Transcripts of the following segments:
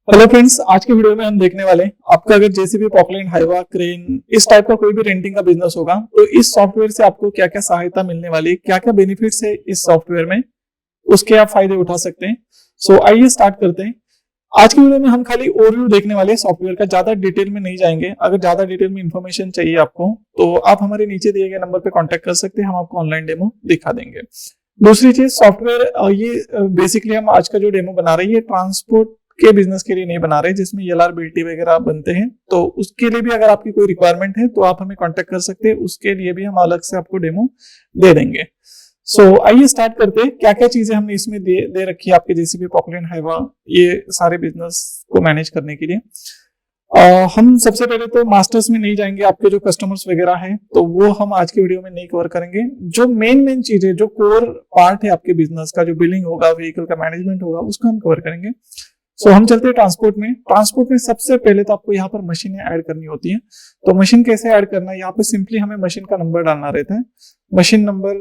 Hello friends, आज के video में हम देखने वाले हैं आपका अगर जेसीबी, पॉकलैंड, हाइवा, क्रेन इस टाइप का कोई भी रेंटिंग का बिजनेस होगा तो इस सॉफ्टवेयर से आपको क्या क्या सहायता मिलने वाली है, क्या क्या बेनिफिट्स है इस सॉफ्टवेयर में, उसके आप फायदे उठा सकते हैं। सो आइए स्टार्ट करते हैं। आज की वीडियो में हम खाली ओवरव्यू देखने वाले हैं सॉफ्टवेयर का, ज्यादा डिटेल में नहीं जाएंगे। अगर ज्यादा डिटेल में इंफॉर्मेशन चाहिए आपको तो आप हमारे नीचे दिए गए नंबर पे कांटेक्ट कर सकते हैं, हम आपको ऑनलाइन डेमो दिखा देंगे। दूसरी चीज, सॉफ्टवेयर ये बेसिकली हम आज का जो डेमो बना रहे हैं ये ट्रांसपोर्ट के बिजनेस के लिए नहीं बना रहे, जिसमें एलआर बिल्टी वगैरह बनते हैं, तो उसके लिए भी अगर आपकी कोई रिक्वायरमेंट है तो आप हमें कांटेक्ट कर सकते हैं, उसके लिए भी हम अलग से आपको डेमो दे देंगे। आइए स्टार्ट करते हैं। क्या क्या चीजें हमने इसमें दे रखी है आपके जेसीबी, पॉकलैंड, हाइवा ये सारे बिजनेस को मैनेज करने के लिए। हम सबसे पहले तो मास्टर्स में नहीं जाएंगे, आपके जो कस्टमर्स वगैरह हैं तो वो हम आज के वीडियो में नहीं कवर करेंगे। जो मेन चीज है, जो कोर पार्ट है आपके बिजनेस का, जो बिलिंग होगा, व्हीकल का मैनेजमेंट होगा, उसको हम कवर करेंगे। हम चलते हैं ट्रांसपोर्ट में। ट्रांसपोर्ट में सबसे पहले तो आपको यहाँ पर मशीनें ऐड करनी होती हैं। तो मशीन कैसे ऐड करना है, यहाँ पे सिंपली हमें मशीन का नंबर डालना रहता है। मशीन नंबर,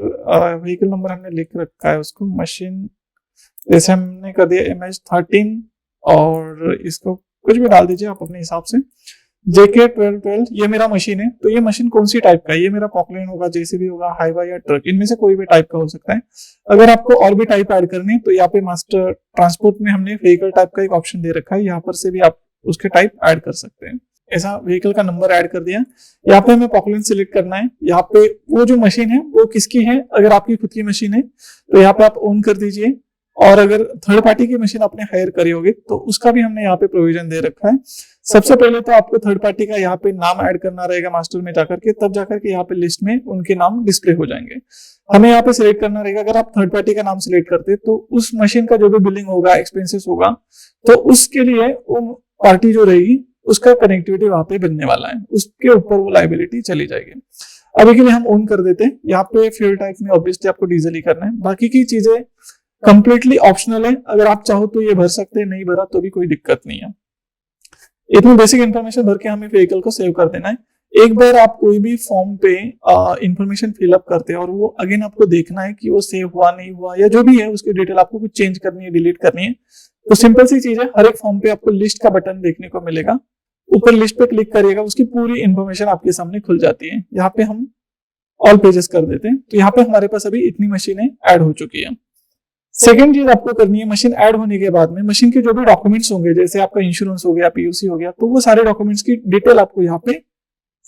व्हीकल नंबर हमने लिख रखा है उसको। मशीन जैसे हमने कर दिया MH13 और इसको कुछ भी डाल दीजिए आप अपने हिसाब से। JK1212 ये मेरा मशीन है। तो ये मशीन कौन सी टाइप का है, ये मेरा पॉकलैंड होगा, जेसीबी होगा, हाइवा या ट्रक, इनमें से कोई भी टाइप का हो सकता है। अगर आपको और भी टाइप ऐड करने तो यहाँ पे मास्टर ट्रांसपोर्ट में हमने व्हीकल टाइप का एक ऑप्शन दे रखा है, यहाँ पर से भी आप उसके टाइप ऐड कर सकते हैं। ऐसा व्हीकल का नंबर ऐड कर दिया। यहाँ पे हमें पॉकलैंड सिलेक्ट करना है। यहाँ पे वो जो मशीन है वो किसकी है, अगर आपकी खुद की मशीन है तो यहाँ पे आप ऑन कर दीजिए, और अगर थर्ड पार्टी की मशीन आपने हायर करी होगी तो उसका भी हमने यहाँ पे प्रोविजन दे रखा है। सबसे पहले तो आपको थर्ड पार्टी का यहाँ पे नाम ऐड करना रहेगा मास्टर में जाकर के, तब जाकर के यहाँ पे लिस्ट में उनके नाम डिस्प्ले हो जाएंगे। हमें यहाँ पे सिलेक्ट करना रहेगा। अगर आप थर्ड पार्टी का नाम सिलेक्ट करते तो उस मशीन का जो भी बिलिंग होगा, एक्सपेंसेस होगा, तो उसके लिए वो पार्टी जो रहेगी उसका कनेक्टिविटी वहां पे बनने वाला है, उसके ऊपर वो लाइबिलिटी चली जाएगी। अभी के लिए हम ऑन कर देते हैं। यहाँ पे फ्यूल टाइप में ऑब्वियसली आपको डीजल ही करना है, बाकी की चीजें कंप्लीटली ऑप्शनल है। अगर आप चाहो तो ये भर सकते हैं, नहीं भरा तो भी कोई दिक्कत नहीं है। इतनी बेसिक इन्फॉर्मेशन भर के हमें व्हीकल को सेव कर देना है। एक बार आप कोई भी फॉर्म पे इंफॉर्मेशन फिलअप करते हैं और वो अगेन आपको देखना है कि वो सेव हुआ नहीं हुआ, या जो भी है उसकी डिटेल आपको कुछ चेंज करनी है, डिलीट करनी है, तो सिंपल सी चीज है। हर एक फॉर्म पे आपको लिस्ट का बटन देखने को मिलेगा, ऊपर लिस्ट पे क्लिक करिएगा, उसकी पूरी इंफॉर्मेशन आपके सामने खुल जाती है। यहाँ पे हम ऑल पेजेस कर देते हैं। तो यहाँ पे हमारे पास अभी इतनी मशीनें ऐड हो चुकी है। सेकेंड चीज आपको करनी है, मशीन ऐड होने के बाद में मशीन के जो भी डॉक्यूमेंट्स होंगे, जैसे आपका इंश्योरेंस हो गया, पीयूसी हो गया, तो वो सारे डॉक्यूमेंट्स की डिटेल आपको यहाँ पे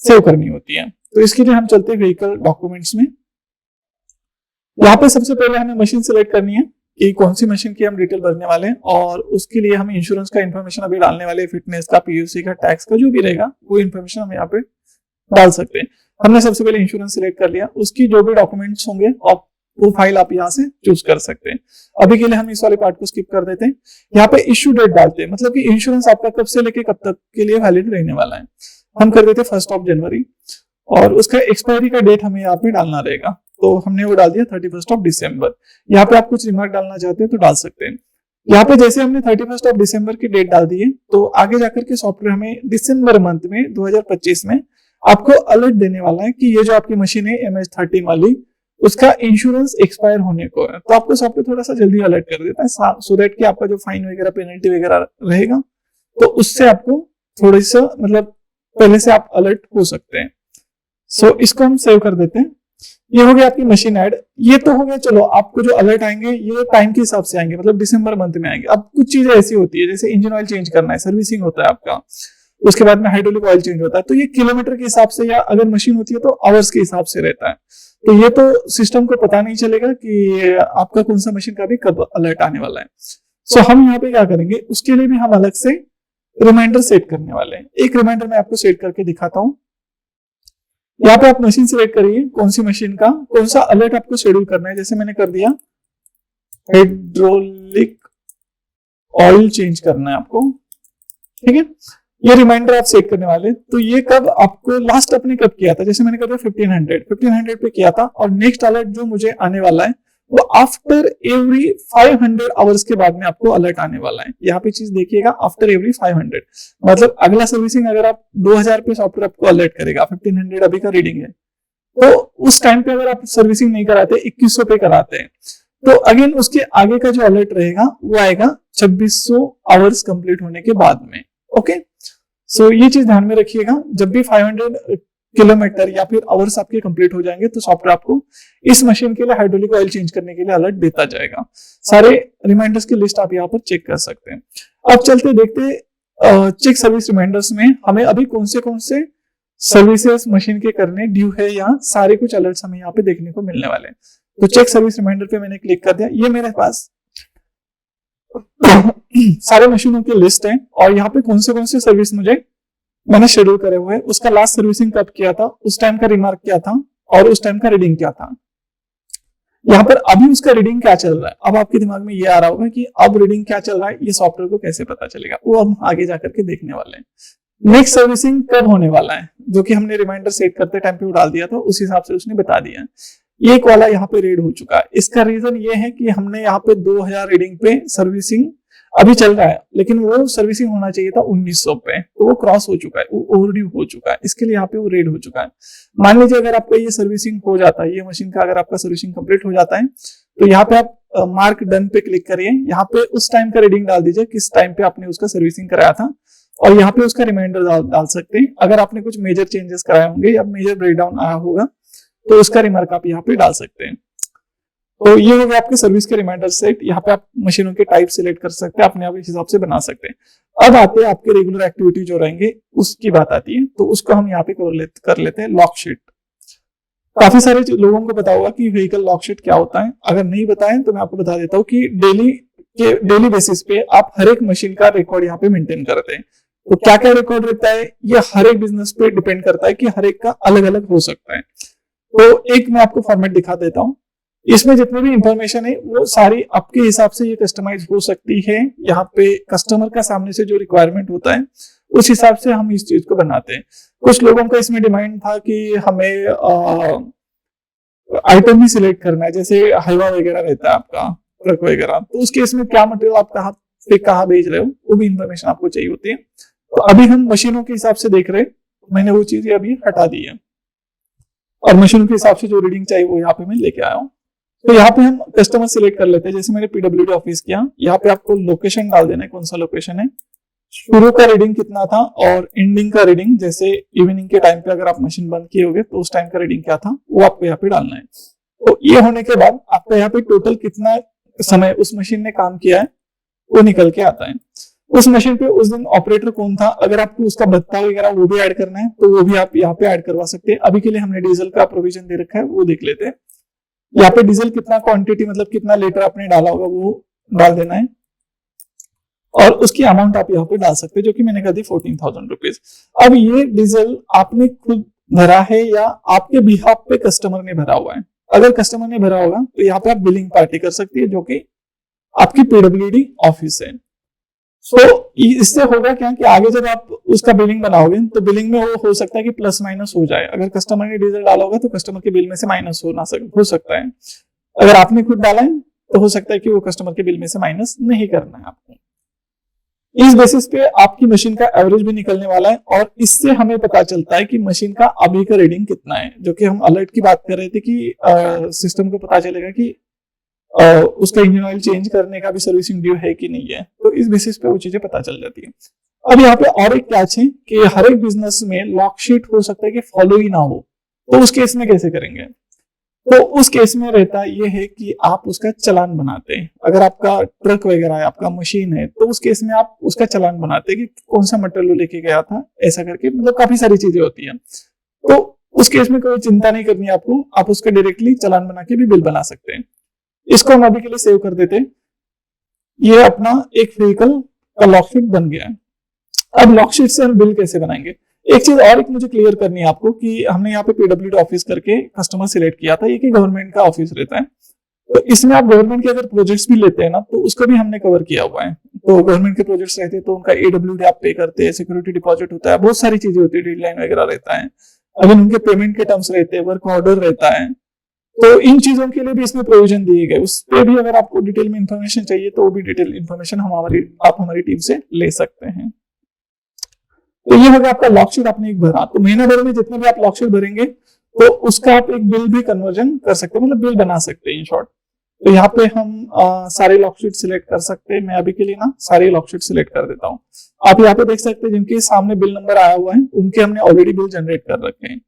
सेव करनी होती है। तो इसके लिए हम चलते हैं व्हीकल डॉक्यूमेंट्स में। यहाँ पे सबसे पहले हमें मशीन सिलेक्ट करनी है कि कौन सी मशीन की हम डिटेल भरने वाले हैं, और उसके लिए हम इंश्योरेंस का इन्फॉर्मेशन अभी डालने वाले, फिटनेस का, पीयूसी का, टैक्स का, जो भी रहेगा वो इन्फॉर्मेशन हम यहाँ पे डाल सकते हैं। हमने सबसे पहले इंश्योरेंस सिलेक्ट कर लिया, उसकी जो भी डॉक्यूमेंट्स होंगे वो फाइल आप यहाँ से चूज कर सकते हैं। अभी के लिए हम इस वाले पार्ट को स्किप कर देते हैं। यहाँ पे इश्यू डेट डालते हैं, मतलब कि इंश्योरेंस आपका कब से लेके कब तक के लिए वैलिड रहने वाला है। हम कर देते 1 जनवरी, और उसका एक्सपायरी का डेट हमें यहाँ पे डालना रहेगा। तो हमने वो डाल दिया 31 दिसंबर। यहाँ पे आप कुछ रिमार्क डालना चाहते हैं तो डाल सकते हैं। यहाँ पे जैसे हमने 31 दिसंबर की डेट डाल दी है, तो आगे जाकर के सॉफ्टवेयर हमें दिसंबर मंथ में 2025 में आपको अलर्ट देने वाला है कि ये जो आपकी मशीन है MH13 वाली, उसका इंश्योरेंस एक्सपायर होने को है। तो आपको सॉफ्टवेयर थोड़ा सा जल्दी अलर्ट कर देता है, सो दैट कि आपका जो फाइन वगैरह, पेनल्टी वगैरह रहेगा, तो उससे आपको थोड़ी सा मतलब पहले से आप अलर्ट हो सकते हैं। इसको हम सेव कर देते हैं। ये हो गया आपकी मशीन ऐड। ये तो हो गया, चलो आपको जो अलर्ट आएंगे ये टाइम के हिसाब से आएंगे, मतलब दिसंबर मंथ में आएंगे। अब कुछ चीजें ऐसी होती है, जैसे इंजन ऑयल चेंज करना है, सर्विसिंग होता है आपका, उसके बाद में हाइड्रोलिक ऑयल चेंज होता है, तो ये किलोमीटर के हिसाब से, या अगर मशीन होती है तो आवर्स के हिसाब से रहता है। तो ये तो सिस्टम को पता नहीं चलेगा कि आपका कौन सा मशीन का भी कब अलर्ट आने वाला है। हम यहाँ पे क्या करेंगे, उसके लिए भी हम अलग से रिमाइंडर सेट करने वाले हैं। एक रिमाइंडर मैं आपको सेट करके दिखाता हूँ। यहाँ पे आप मशीन सिलेक्ट करिए, कौन सी मशीन का कौन सा अलर्ट आपको शेड्यूल करना है। जैसे मैंने कर दिया हाइड्रोलिक ऑयल चेंज करना है आपको, ठीक है। ये रिमाइंडर आप सेट करने वाले, तो ये कब आपको लास्ट अपने कब किया था, जैसे मैंने कर दिया 1500 पे किया था, और नेक्स्ट अलर्ट जो मुझे आने वाला है वो आफ्टर एवरी 500 आवर्स के बाद में आपको अलर्ट आने वाला है। यहाँ पे चीज देखिएगा, आफ्टर एवरी 500 मतलब अगला सर्विसिंग अगर आप 2000 पे सॉफ्टवेयर आपको अलर्ट करेगा, 1500 अभी का रीडिंग है, तो उस टाइम पे अगर आप सर्विसिंग नहीं कराते, 2100 पे कराते हैं, तो अगेन उसके आगे का जो अलर्ट रहेगा वो आएगा 2600 आवर्स कंप्लीट होने के बाद में। ओके, सो ये चीज ध्यान में रखिएगा, जब भी 500 किलोमीटर या फिर आवर्स आपके कंप्लीट हो जाएंगे तो सॉफ्टवेयर आपको इस मशीन के लिए हाइड्रोलिक ऑयल चेंज करने के लिए अलर्ट देता जाएगा। सारे रिमाइंडर्स की लिस्ट आप यहाँ पर चेक कर सकते हैं। अब चलते देखते चेक सर्विस रिमाइंडर्स में हमें अभी कौन से सर्विसेज मशीन के करने ड्यू है, या सारे कुछ अलर्ट्स हमें यहाँ पे देखने को मिलने वाले हैं। तो चेक सर्विस रिमाइंडर पे मैंने क्लिक कर दिया, ये मेरे पास सारे मशीनों की लिस्ट है और यहाँ पे कौन से सर्विस मैंने शेड्यूल करे हुए हैं, उसका लास्ट सर्विसिंग कब किया था, उस टाइम का रिमार्क क्या था और उस टाइम का रीडिंग क्या था। यहाँ पर अभी उसका रीडिंग क्या चल रहा है। अब आपके दिमाग में ये आ रहा होगा कि अब रीडिंग क्या चल रहा है, ये सॉफ्टवेयर को कैसे पता चलेगा, वो हम आगे जाकर के देखने वाले हैं। नेक्स्ट सर्विसिंग कब होने वाला है, जो कि हमने रिमाइंडर सेट करते टाइम पे डाल दिया था, उस हिसाब से उसने बता दिया है। एक वाला यहाँ पे रेड हो चुका है। इसका रीजन ये है कि हमने यहाँ पे 2000 रीडिंग पे सर्विसिंग अभी चल रहा है, लेकिन वो सर्विसिंग होना चाहिए था 1900 पे, तो वो क्रॉस हो चुका है, वो ओवरड्यू हो चुका है, इसके लिए यहाँ पे वो रेड हो चुका है। मान लीजिए अगर आपका ये सर्विसिंग हो जाता है, ये मशीन का अगर आपका सर्विसिंग कंप्लीट हो जाता है, तो यहाँ पे आप मार्क डन पे क्लिक करिए, यहाँ पे उस टाइम का रीडिंग डाल दीजिए किस टाइम पे आपने उसका सर्विसिंग कराया था, और यहाँ पे उसका रिमाइंडर डाल सकते हैं। अगर आपने कुछ मेजर चेंजेस कराए होंगे या मेजर ब्रेकडाउन आया होगा तो उसका रिमार्क आप यहाँ पे डाल सकते हैं। तो ये होगा आपके सर्विस के रिमाइंडर सेट। यहाँ पे आप मशीनों के टाइप सिलेक्ट कर सकते हैं, अपने आप इस हिसाब से बना सकते हैं। अब आते हैं आपके रेगुलर एक्टिविटी जो रहेंगे उसकी बात आती है, तो उसको हम यहाँ पे कर लेते हैं लॉक शीट। काफी सारे लोगों को पता होगा कि व्हीकल लॉक शीट क्या होता है, अगर नहीं बताएं तो मैं आपको बता देता हूँ कि डेली बेसिस पे आप हर एक मशीन का रिकॉर्ड यहाँ पे मेंटेन करते हैं। तो क्या क्या रिकॉर्ड रहता है, ये हर एक बिजनेस पे डिपेंड करता है कि हर एक का अलग अलग हो सकता है। तो एक मैं आपको फॉर्मेट दिखा देता हूँ, इसमें जितनी भी इंफॉर्मेशन है वो सारी आपके हिसाब से ये कस्टमाइज हो सकती है। यहाँ पे कस्टमर का सामने से जो रिक्वायरमेंट होता है उस हिसाब से हम इस चीज को बनाते हैं। कुछ लोगों का इसमें डिमांड था कि हमें आइटम भी सिलेक्ट करना है, जैसे हाईवा वगैरह रहता है आपका, ट्रक वगैरह, तो उस केस में क्या मटेरियल आप कहाँ भेज रहे हो वो भी इंफॉर्मेशन आपको चाहिए होती है। तो अभी हम मशीनों के हिसाब से देख रहे हैं, मैंने वो चीजें अभी हटा दी है और मशीनों के हिसाब से जो रीडिंग चाहिए वो यहाँ पे मैं लेके आया हूँ। तो यहाँ पे हम कस्टमर सिलेक्ट कर लेते हैं, जैसे मैंने पीडब्ल्यूडी ऑफिस किया, यहाँ पे आपको लोकेशन डाल देना है, कौन सा लोकेशन है, शुरू का रीडिंग कितना था और एंडिंग का रीडिंग, जैसे इवनिंग के टाइम पे अगर आप मशीन बंद किए होगे तो उस टाइम का रीडिंग क्या था वो आपको यहाँ पे डालना है। तो ये होने के बाद आपका यहाँ पे टोटल कितना समय उस मशीन ने काम किया है वो निकल के आता है। उस मशीन पे उस दिन ऑपरेटर कौन था, अगर आपको उसका भत्ता वगैरह वो भी ऐड करना है तो वो भी आप यहाँ पे ऐड करवा सकते हैं। अभी के लिए हमने डीजल का प्रोविजन दे रखा है, वो देख लेते हैं। यहाँ पे डीजल कितना क्वांटिटी, मतलब कितना लीटर आपने डाला होगा वो डाल देना है और उसकी अमाउंट आप यहाँ पे डाल सकते हैं, जो कि मैंने कर दी 14,000 रुपीज। अब ये डीजल आपने खुद भरा है या आपके बिहाफ पे कस्टमर ने भरा हुआ है। अगर कस्टमर ने भरा होगा तो यहाँ पे आप बिलिंग पार्टी कर सकती है, जो कि आपकी पीडब्ल्यूडी ऑफिस है। सो इससे होगा क्या कि आगे जब आप उसका बिलिंग बनाओगे तो बिलिंग में वो हो सकता है कि प्लस माइनस हो जाए। अगर कस्टमर ने डीजल डाला होगा तो कस्टमर के बिल में से माइनस हो सकता है। अगर आपने खुद डाला है तो हो सकता है कि वो कस्टमर के बिल में से माइनस नहीं करना है आपको। इस बेसिस पे आपकी मशीन का एवरेज भी निकलने वाला है और इससे हमें पता चलता है कि मशीन का अभी का रीडिंग कितना है, जो कि हम अलर्ट की बात कर रहे थे कि सिस्टम को पता चलेगा कि उसका इंजन ऑयल चेंज करने का भी सर्विसिंग ड्यू है कि नहीं है। तो इस बेसिस पे वो चीजें पता चल जाती है। अब यहाँ पे और एक कैच है कि हर एक बिजनेस में लॉक शीट हो सकता है कि फॉलो ही ना हो, तो उस केस में कैसे करेंगे। तो उस केस में रहता ये है कि आप उसका चालान बनाते हैं। अगर आपका ट्रक वगैरह है, आपका मशीन है, तो उस केस में आप उसका चालान बनाते हैं कि कौन सा मटेरियल लेके गया था, ऐसा करके, मतलब काफी सारी चीजें होती है। तो उस केस में कोई चिंता नहीं करनी आपको, आप उसका डायरेक्टली चालान बना के भी बिल बना सकते हैं। इसको हम अभी के लिए सेव कर देते हैं। ये अपना एक व्हीकल का लॉक शीट बन गया है। अब लॉक शीट से हम बिल कैसे बनाएंगे। एक चीज और एक मुझे क्लियर करनी है आपको कि हमने यहाँ पे पीडब्ल्यूडी ऑफिस करके कस्टमर सिलेक्ट किया था, ये कि गवर्नमेंट का ऑफिस रहता है। तो इसमें आप गवर्नमेंट के अगर प्रोजेक्ट्स भी लेते हैं ना तो उसको भी हमने कवर किया हुआ है। तो गवर्नमेंट के प्रोजेक्ट्स रहते हैं तो उनका एडब्ल्यूडी आप पे करते हैं, सिक्योरिटी डिपॉजिट होता है, बहुत सारी चीजें होती है, डेडलाइन वगैरह रहता है, अगर उनके पेमेंट के टर्म्स रहते हैं, वर्क ऑर्डर रहता है। तो इन चीजों के लिए भी इसमें प्रोविजन दिए गए। उस पर भी अगर आपको डिटेल में इंफॉर्मेशन चाहिए तो वो भी डिटेल इंफॉर्मेशन आप हमारी टीम से ले सकते हैं। तो ये होगा आपका लॉक शीट आपने एक भरा। तो महीना भर में जितने भी आप लॉक शीट भरेंगे तो उसका आप एक बिल भी कन्वर्जन कर सकते हैं, मतलब बिल बना सकते हैं इन शॉर्ट। तो यहाँ पे हम सारे लॉकशीट सिलेक्ट कर सकते हैं। मैं अभी के लिए ना सारी लॉकशीट सिलेक्ट कर देता हूँ। आप यहाँ पे देख सकते हैं जिनके सामने बिल नंबर आया हुआ है उनके हमने ऑलरेडी बिल जनरेट कर रखे हैं।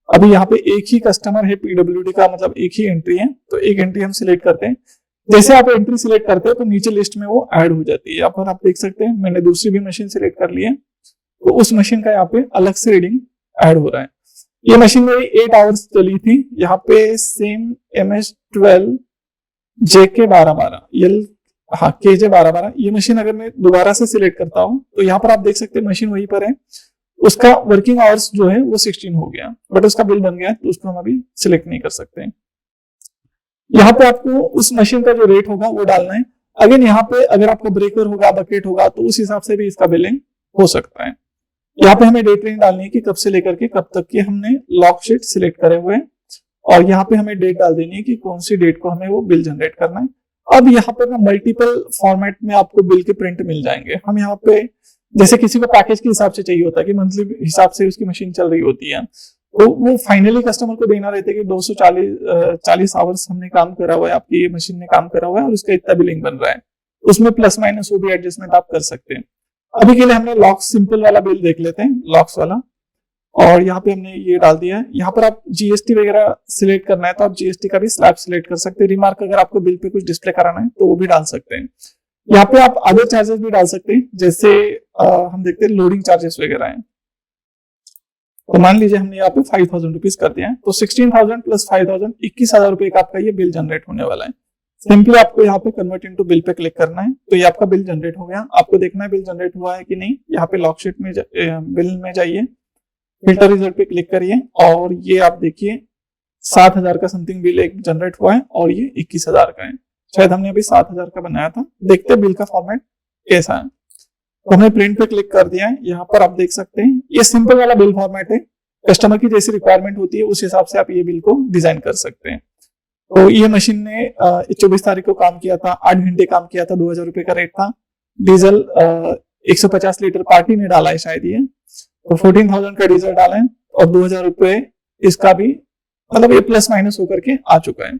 अभी यहाँ पे एक ही कस्टमर है पीडब्ल्यूडी का, मतलब एक ही एंट्री है, तो एक एंट्री हम सिलेक्ट करते हैं। जैसे आप एंट्री सिलेक्ट करते हैं तो नीचे लिस्ट में वो ऐड हो जाती है। यहाँ पर आप देख सकते हैं मैंने दूसरी भी मशीन सिलेक्ट कर ली है, तो उस मशीन का यहाँ पे अलग से रीडिंग ऐड हो रहा है। ये मशीन मेरी 8 आवर्स चली थी। यहाँ पे सेम MS12 JK 1212 KJ 1212 ये मशीन अगर मैं दोबारा से सिलेक्ट करता हूँ तो यहाँ पर आप देख सकते हैं मशीन वहीं पर है। उसका वर्किंग आवर्स जो है वो 16 हो गया, बट उसका बिल बन गया, तो उसको हम अभी सिलेक्ट नहीं कर सकते। यहाँ पे आपको उस मशीन का जो रेट होगा वो डालना है। अगेन यहाँ पे अगर आपका ब्रेकर होगा, बकेट होगा, तो उस हिसाब से भी इसका बिलिंग हो सकता है। यहाँ पे हमें डेट रेंज डालनी है कि कब से लेकर के कब तक की हमने लॉक शीट सिलेक्ट करे हुए हैं, और यहाँ पे हमें डेट डाल देनी है कि कौन सी डेट को हमें वो बिल जनरेट करना है। अब यहाँ पर ना मल्टीपल फॉर्मेट में आपको बिल के प्रिंट मिल जाएंगे। हम यहाँ पे जैसे किसी को पैकेज के हिसाब से चाहिए होता है कि मंथली हिसाब से उसकी मशीन चल रही होती है, तो वो फाइनली कस्टमर को देना रहता है कि 240 आवर्स हमने काम करा हुआ है, आपकी ये मशीन ने काम करा हुआ है और उसका इतना बिलिंग बन रहा है। उसमें प्लस माइनस वो भी एडजस्टमेंट आप कर सकते हैं। अभी के लिए हमने लॉक्स सिंपल वाला बिल देख लेते हैं, लॉक्स वाला, और यहाँ पे हमने ये डाल दिया है। यहाँ पर आप GST वगैरह सिलेक्ट करना है तो आप GST का भी स्लैब सिलेक्ट कर सकते हैं। रिमार्क अगर आपको बिल पे कुछ डिस्प्ले कराना है तो वो भी डाल सकते हैं। यहाँ पे आप अदर चार्जेस भी डाल सकते हैं, जैसे हम देखते हैं लोडिंग चार्जेस वगैरह हैं। तो मान लीजिए हमने यहाँ पे 5000 रुपीज कर दिया है, तो 16,000 प्लस 5,000 21,000 रुपए का आपका ये बिल जनरेट होने वाला है। सिंपली आपको यहाँ पे convert into bill pay click करना है, तो ये आपका बिल जनरेट हो गया। आपको देखना है बिल जनरेट हुआ है कि नहीं। यहाँ पे लॉक शीट में बिल में जाइए, फिल्टर रिजल्ट पे क्लिक करिए, और ये आप देखिए 7,000 का समथिंग बिल एक जनरेट हुआ है और ये 21,000 का है। शायद हमने अभी 7,000 का बनाया था। देखते हैं बिल का फॉर्मेट कैसा है। तो हमने प्रिंट पे क्लिक कर दिया है। यहाँ पर आप देख सकते हैं ये सिंपल वाला बिल फॉर्मेट है। कस्टमर की जैसी रिक्वायरमेंट होती है उस हिसाब से आप ये बिल को डिजाइन कर सकते हैं। तो ये मशीन ने 24 तारीख को काम किया था, 8 घंटे काम किया था, 2,000 रुपए का रेट था। डीजल 150 लीटर पार्टी ने डाला है शायद ये, तो 14,000 का डीजल डाला है, और 2,000 रुपए इसका भी, मतलब ये प्लस माइनस होकर के आ चुका है।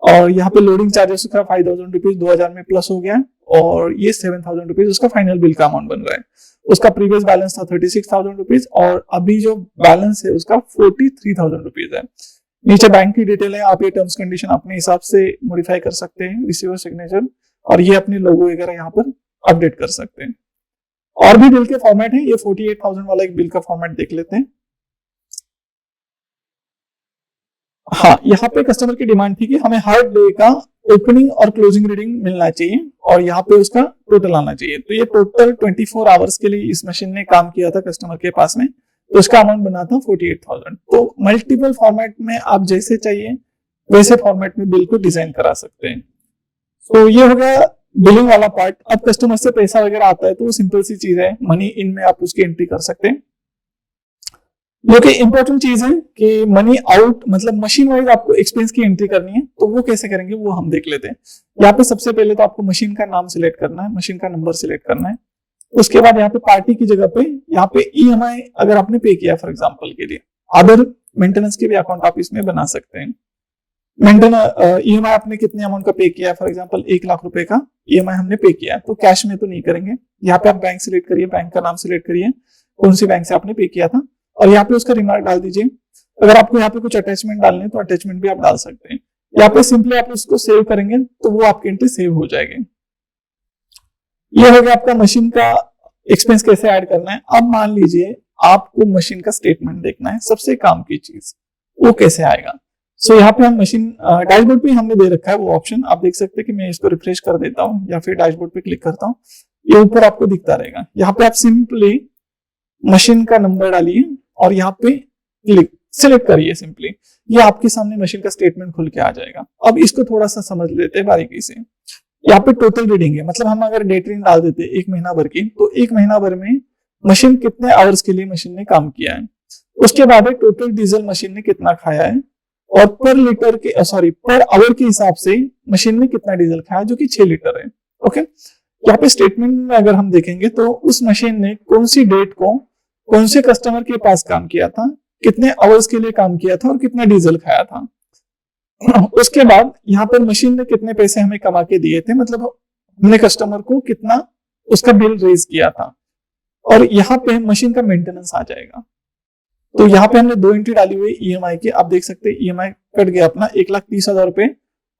और यहाँ पे लोडिंग चार्जेस का 5,000 रुपीज 2,000 में प्लस हो गया, और ये 7,000 रुपीज उसका फाइनल बिल का अमाउंट बन रहा है। उसका प्रीवियस बैलेंस था 36,000 रुपीज, और अभी जो बैलेंस है उसका 43,000 रुपीज है। नीचे बैंक की डिटेल है, आप ये टर्म्स कंडीशन अपने हिसाब से मॉडिफाई कर सकते हैं, रिसीवर सिग्नेचर, और ये अपने लोगो वगैरह यहाँ पर अपडेट कर सकते हैं। और भी बिल के फॉर्मेट है, ये 48,000 वाला एक बिल का फॉर्मेट देख लेते हैं। हाँ, यहाँ पे कस्टमर की डिमांड थी कि हमें हर डे का ओपनिंग और क्लोजिंग रीडिंग मिलना चाहिए, और यहाँ पे उसका टोटल आना चाहिए। तो ये टोटल 24 आवर्स के लिए इस मशीन ने काम किया था कस्टमर के पास में, तो उसका अमाउंट बना था 48,000। तो मल्टीपल फॉर्मेट में आप जैसे चाहिए वैसे फॉर्मेट में बिल को डिजाइन करा सकते हैं। तो ये हो गया बिलिंग वाला पार्ट। अब कस्टमर से पैसा वगैरह आता है तो वो सिंपल सी चीज है, मनी इन में आप उसकी एंट्री कर सकते हैं। जो कि इंपॉर्टेंट चीज है कि मनी आउट, मतलब मशीन वाइज आपको एक्सपेंस की एंट्री करनी है, तो वो कैसे करेंगे वो हम देख लेते हैं। यहाँ पे सबसे पहले तो आपको मशीन का नाम सिलेक्ट करना है, मशीन का नंबर सिलेक्ट करना है। उसके बाद यहाँ पे पार्टी की जगह पे यहाँ पे EMI अगर आपने पे किया फॉर एग्जांपल के लिए, अदर मेंटेनेंस के भी अकाउंट आप इसमें बना सकते हैं। EMI आपने कितने अमाउंट का पे किया, फॉर एग्जांपल 1 लाख रुपए का EMI हमने पे किया, तो कैश में तो नहीं करेंगे। यहाँ पे आप बैंक सिलेक्ट करिए, बैंक का नाम सिलेक्ट करिए, कौन सी बैंक से आपने पे किया था, और यहाँ पे उसका रिमार्क डाल दीजिए। अगर आपको यहाँ पे कुछ अटैचमेंट डालने तो अटैचमेंट भी आप डाल सकते हैं। यहाँ पे सिंपली आप उसको सेव करेंगे तो वो आपकी एंट्री सेव हो जाएगी। ये हो गया आपका मशीन का एक्सपेंस कैसे ऐड करना है। अब मान लीजिए आपको मशीन का स्टेटमेंट देखना है, सबसे काम की चीज, वो कैसे आएगा। सो यहाँ पे हम मशीन डैशबोर्ड पे हमने दे रखा है वो ऑप्शन, आप देख सकते हैं कि मैं इसको रिफ्रेश कर देता हूँ या फिर डैशबोर्ड पे क्लिक करता हूँ, ये ऊपर आपको दिखता रहेगा। यहाँ पे आप सिंपली मशीन का नंबर डालिए और यहाँ पे क्लिक सिलेक्ट करिए सिंपली, ये आपके सामने मशीन का स्टेटमेंट खुल के आ जाएगा। अब इसको थोड़ा सा समझ लेते हैं बारीकी से। यहाँ पे टोटल रीडिंग है, मतलब हम अगर डेट रीडिंग डाल देते 1 महीना भर की, तो 1 महीना भर में मशीन कितने आवर्स के लिए मशीन ने काम किया है। उसके बाद है टोटल डीजल मशीन ने कितना खाया है, और पर आवर के हिसाब से मशीन ने कितना डीजल खाया, जो कि 6 लीटर है। ओके, यहाँ पे स्टेटमेंट में अगर हम देखेंगे तो उस मशीन ने कौन सी डेट को कौन से कस्टमर के पास काम किया था, कितने आवर्स के लिए काम किया था और कितना डीजल खाया था। उसके बाद यहाँ पर मशीन ने कितने पैसे हमें कमा के दिए थे, मतलब हमने कस्टमर को कितना उसका बिल रेज किया था, और यहाँ पे मशीन का मेंटेनेंस आ जाएगा। तो यहाँ पे हमने 2 एंट्री डाली हुई ईएमआई की, आप देख सकते हैं ईएमआई कट गया अपना 1,30,000 रुपए,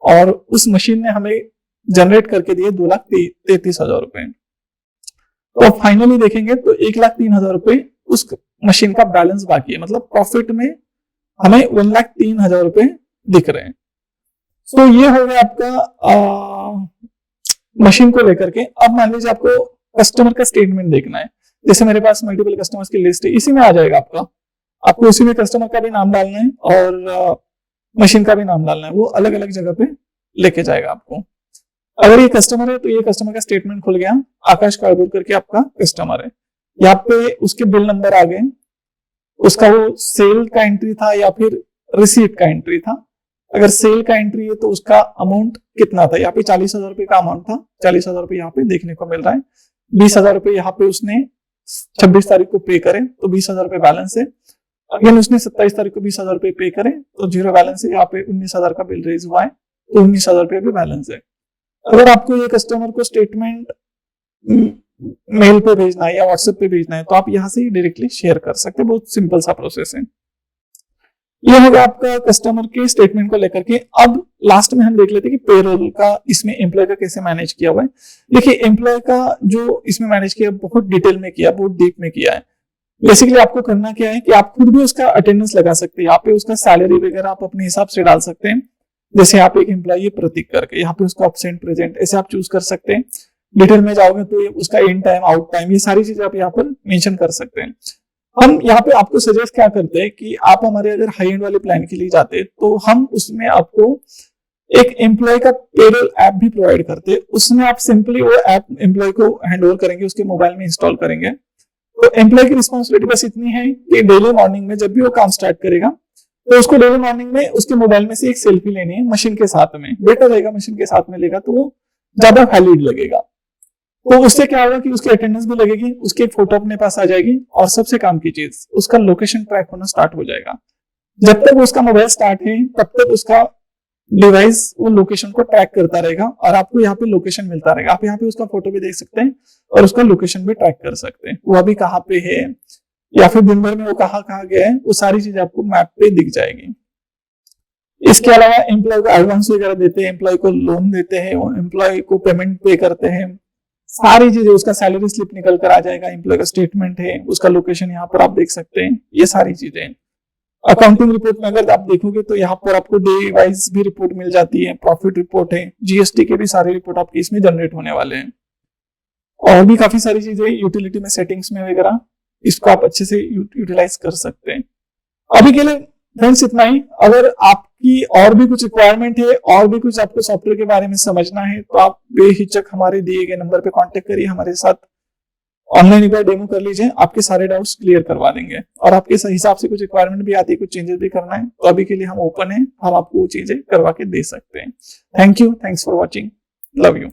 और उस मशीन ने हमें जनरेट करके दिए 2,33,000 रुपए। तो अब फाइनली देखेंगे तो 1,03,000 रुपए उस मशीन का बैलेंस बाकी है, मतलब प्रॉफिट में हमें 1,03,000 रुपए दिख रहे हैं। तो ये हो गया आपका मशीन को लेकर के। अब मान लीजिए आपको कस्टमर का स्टेटमेंट देखना है, जैसे मेरे पास मल्टीपल कस्टमर्स की लिस्ट है, इसी में आ जाएगा आपको उसी में कस्टमर का भी नाम डालना है और मशीन का भी नाम डालना है, वो अलग अलग जगह पे लेके जाएगा आपको। अगर ये कस्टमर है तो ये कस्टमर का स्टेटमेंट खुल गया, आकाश कार्डबोर्ड करके आपका कस्टमर है, यहाँ पे उसके बिल नंबर आ गए, उसका वो सेल का एंट्री था या फिर रिसीट का एंट्री था। अगर सेल का एंट्री है तो उसका अमाउंट कितना था, यहाँ पे 40,000 रुपए का अमाउंट था, 40,000 रुपए यहाँ पे देखने को मिल रहा है। 20,000 रुपए यहाँ पे उसने 26 तारीख को पे करे तो 20,000 रुपए बैलेंस है। अगेन उसने 27 तारीख को 20,000 रुपए पे करे तो 0 बैलेंस है। यहाँ पे 19,000 का बिल रेज हुआ है तो 19,000 रुपए भी बैलेंस है। अगर आपको ये कस्टमर को स्टेटमेंट मेल पे भेजना है या व्हाट्सएप पे भेजना है तो आप यहाँ से डायरेक्टली शेयर कर सकते हैं, बहुत सिंपल सा प्रोसेस है। ये हो गया आपका कस्टमर के स्टेटमेंट को लेकर के। अब लास्ट में हम देख लेते हैं कि पेरोल का इसमें एम्प्लॉय का कैसे मैनेज किया हुआ है। देखिए एम्प्लॉय का जो इसमें मैनेज किया बहुत डिटेल में किया, बहुत डीप में किया है। बेसिकली आपको करना क्या है कि आप खुद भी उसका अटेंडेंस लगा सकते हैं, यहाँ पे उसका सैलरी वगैरह आप अपने हिसाब से डाल सकते हैं। जैसे यहाँ पे एक एम्प्लॉय प्रतीक करके यहाँ पे उसका एब्सेंट प्रेजेंट ऐसे आप चूज कर सकते हैं। डिटेल में जाओगे तो उसका इन टाइम आउट टाइम ये सारी चीजें आप यहाँ पर मेंशन कर सकते हैं। हम यहाँ पे आपको सजेस्ट क्या करते हैं कि आप हमारे अगर हाई एंड वाले प्लान के लिए जाते हैं तो हम उसमें आपको एक एम्प्लॉय का पेरोल ऐप भी प्रोवाइड करते हैं। उसमें आप सिंपली वो ऐप एम्प्लॉय को हैंड ओवर करेंगे, उसके मोबाइल में इंस्टॉल करेंगे। तो एम्प्लॉय की रिस्पॉन्सिबिलिटी बस इतनी है कि डेली मॉर्निंग में जब भी वो काम स्टार्ट करेगा तो उसको डेली मॉर्निंग में उसके मोबाइल में से एक सेल्फी लेनी है मशीन के साथ में, बेटा रहेगा मशीन के साथ में लेगा तो वो ज्यादा वैलिड लगेगा। तो उससे क्या होगा कि उसकी अटेंडेंस भी लगेगी, उसकी एक फोटो अपने पास आ जाएगी और सबसे काम की चीज उसका लोकेशन ट्रैक होना स्टार्ट हो जाएगा। जब तक उसका मोबाइल स्टार्ट है तब तक उसका डिवाइस वो लोकेशन को ट्रैक करता रहेगा और आपको यहाँ पे लोकेशन मिलता रहेगा। आप यहाँ पे उसका फोटो भी देख सकते हैं और उसका लोकेशन भी ट्रैक कर सकते हैं, वो अभी कहाँ पे है या फिर दिन भर में वो कहाँ कहाँ गया है, वो सारी चीजें आपको मैप पे दिख जाएगी। इसके अलावा एम्प्लॉय को एडवांस वगैरह देते हैं, एम्प्लॉय को लोन देते हैं, एम्प्लॉय को पेमेंट पे करते हैं, सारी चीजें, उसका सैलरी स्लिप निकल कर आ जाएगा, एम्प्लॉय का स्टेटमेंट है, उसका लोकेशन यहाँ पर आप देख सकते हैं, ये सारी चीजें। अकाउंटिंग रिपोर्ट में अगर आप देखोगे तो यहाँ पर आपको डे वाइज भी रिपोर्ट मिल जाती है, प्रॉफिट रिपोर्ट है, जीएसटी के भी सारे रिपोर्ट आपके इसमें जनरेट होने वाले हैं और भी काफी सारी चीजें यूटिलिटी में सेटिंग्स में वगैरह, इसको आप अच्छे से यूटिलाइज कर सकते हैं। अभी के लिए फ्रेंड्स इतना ही। अगर आपकी और भी कुछ रिक्वायरमेंट है और भी कुछ आपको सॉफ्टवेयर के बारे में समझना है तो आप बेहिचक हमारे दिए गए नंबर पे कांटेक्ट करिए, हमारे साथ ऑनलाइन एक बार डेमो कर लीजिए, आपके सारे डाउट्स क्लियर करवा देंगे। और आपके हिसाब से कुछ रिक्वायरमेंट भी आती है, कुछ चेंजेस भी करना है तो अभी के लिए हम ओपन है, हम आपको वो चीजें करवा के दे सकते हैं। Thank you, thanks for watching, love you.